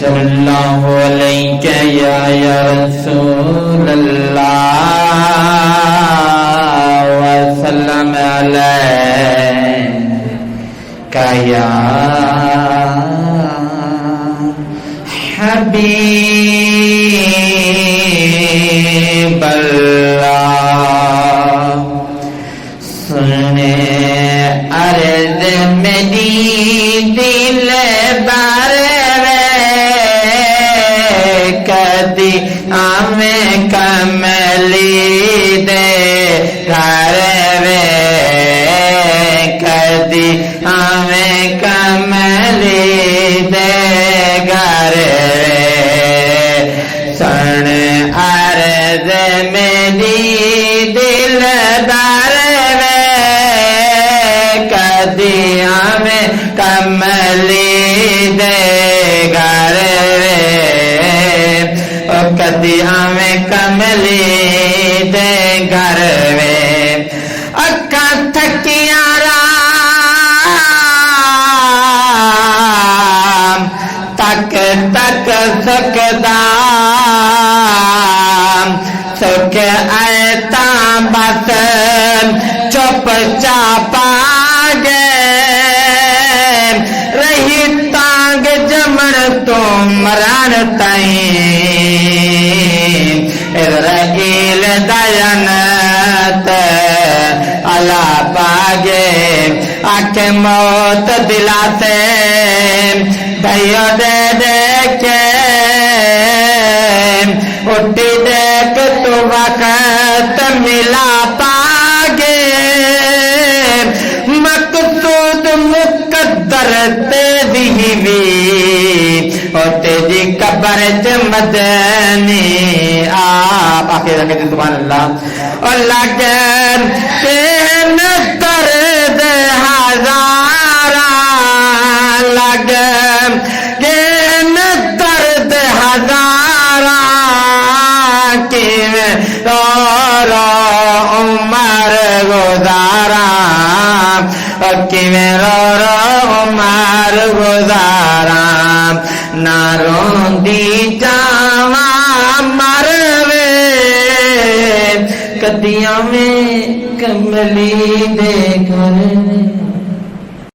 सल्लल्लाहु अलैहि या रसूलल्लाह व सल्लम अलैका या हबीबल्लाह। सुने अर्ज़ मेरी दिल कदी हमें कमली दे घर वे, कदी हमें कमली दे घर वे। सुन अर्ज़ मेरी दिलदार वे, कदी हमें कमली दे घर वे, कदी हमें कमली दे घर वे। अक्का थकिया राम तक तक सकदा सुख ऐता बस चुप चापा गे रही तांग जमन तो मरण ताई रहील दयनत अला पागे आके मौत दिला से भयो दे देखे उठी देख तो वक्त मिला पागे मकसूद मुकद्दर तेरी भी और तेरी कब्र च मदनी आप आखिर कहते सुभान अल्लाह। और लगे तेन दर्द हजारा लगे तेन दर्द हजारा कि रो रो उमर गुजारा कि रो रो उमर गुजारा ना रोंदी जावा मरवे कदियां में कमली दे घर।